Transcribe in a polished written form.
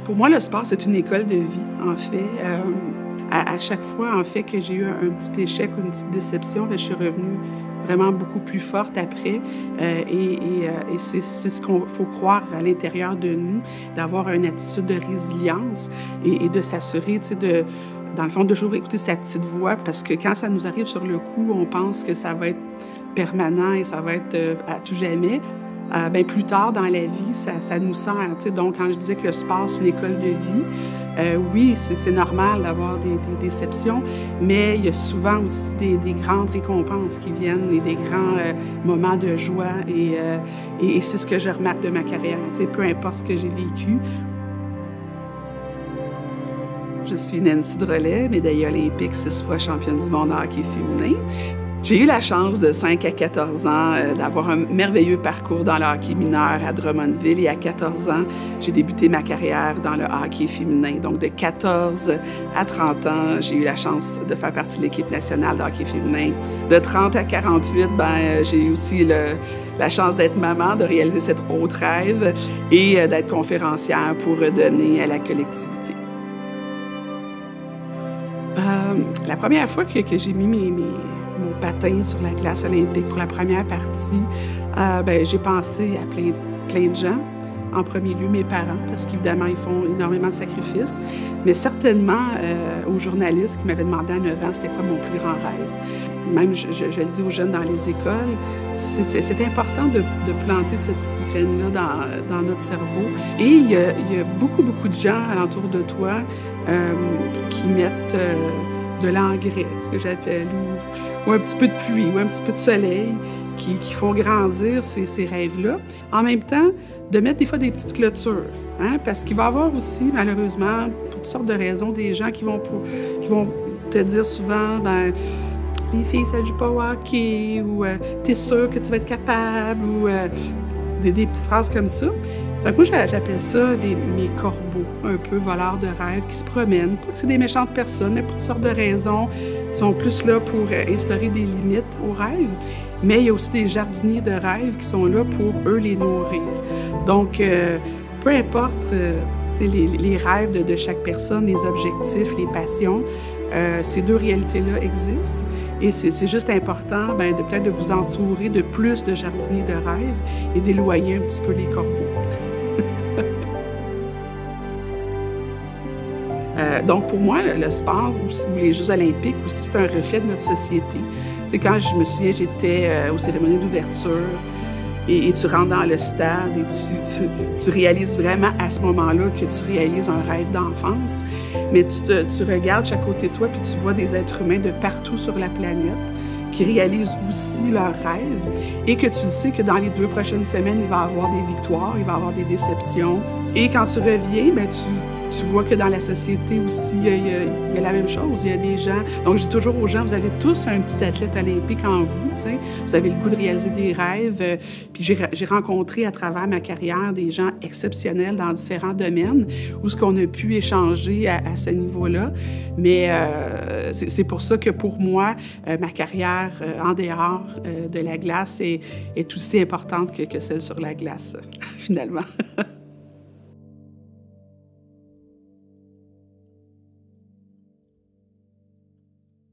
Pour moi, le sport, c'est une école de vie, en fait. À chaque fois, en fait, que j'ai eu un petit échec ou une petite déception, bien, je suis revenue vraiment beaucoup plus forte après. C'est ce qu'il faut croire à l'intérieur de nous, d'avoir une attitude de résilience et de s'assurer, tu sais, dans le fond, de toujours écouter sa petite voix, parce que quand ça nous arrive sur le coup, on pense que ça va être permanent et ça va être à tout jamais. Bien, plus tard dans la vie, ça nous sert. Tu sais. Donc, quand je disais que le sport, c'est une école de vie, oui, c'est normal d'avoir des déceptions, mais il y a souvent aussi des grandes récompenses qui viennent et des grands moments de joie. Et c'est ce que je remarque de ma carrière. Tu sais, peu importe ce que j'ai vécu. Je suis Nancy Drolet, médaillée olympique 6 fois championne du monde en hockey féminin. J'ai eu la chance de 5 à 14 ans d'avoir un merveilleux parcours dans le hockey mineur à Drummondville et à 14 ans, j'ai débuté ma carrière dans le hockey féminin. Donc de 14 à 30 ans, j'ai eu la chance de faire partie de l'équipe nationale de hockey féminin. De 30 à 48, j'ai eu aussi la chance d'être maman, de réaliser cet autre rêve et d'être conférencière pour redonner à la collectivité. La première fois que j'ai mis mon patin sur la glace olympique pour la première partie, j'ai pensé à plein de gens. En premier lieu, mes parents, parce qu'évidemment, ils font énormément de sacrifices, mais certainement aux journalistes qui m'avaient demandé à 9 ans c'était quoi mon plus grand rêve. Même, je le dis aux jeunes dans les écoles, c'est important de planter cette petite graine-là dans notre cerveau. Et il y a beaucoup de gens alentour de toi qui mettent de l'engrais, que j'appelle, ou un petit peu de pluie, ou un petit peu de soleil, qui font grandir ces rêves-là. En même temps, de mettre des fois des petites clôtures, hein, parce qu'il va y avoir aussi, malheureusement, pour toutes sortes de raisons, des gens qui vont te dire souvent, les filles, ça joue pas au hockey, ou t'es sûr que tu vas être capable, ou des petites phrases comme ça. Fait que moi, j'appelle ça mes corbeaux, un peu voleurs de rêves qui se promènent. Pas que c'est des méchantes personnes, mais pour toutes sortes de raisons. Ils sont plus là pour instaurer des limites aux rêves. Mais il y a aussi des jardiniers de rêves qui sont là pour, eux, les nourrir. Donc, peu importe les rêves de chaque personne, les objectifs, les passions, ces deux réalités-là existent. Et c'est juste important de peut-être de vous entourer de plus de jardiniers de rêves et d'éloigner un petit peu les corbeaux. Donc, pour moi, le sport ou les Jeux olympiques aussi, c'est un reflet de notre société. C'est quand je me souviens, j'étais aux cérémonies d'ouverture et tu rentres dans le stade et tu réalises vraiment à ce moment-là que tu réalises un rêve d'enfance. Mais tu regardes chaque côté de toi puis tu vois des êtres humains de partout sur la planète qui réalisent aussi leurs rêves et que tu le sais que dans les 2 prochaines semaines, il va y avoir des victoires, il va y avoir des déceptions. Et quand tu reviens, tu vois que dans la société aussi, il y a la même chose. Il y a des gens... Donc, je dis toujours aux gens, vous avez tous un petit athlète olympique en vous, tu sais. Vous avez le goût de réaliser des rêves. Puis j'ai rencontré à travers ma carrière des gens exceptionnels dans différents domaines où ce qu'on a pu échanger à ce niveau-là. Mais c'est pour ça que pour moi, ma carrière en dehors de la glace est aussi importante que celle sur la glace, finalement.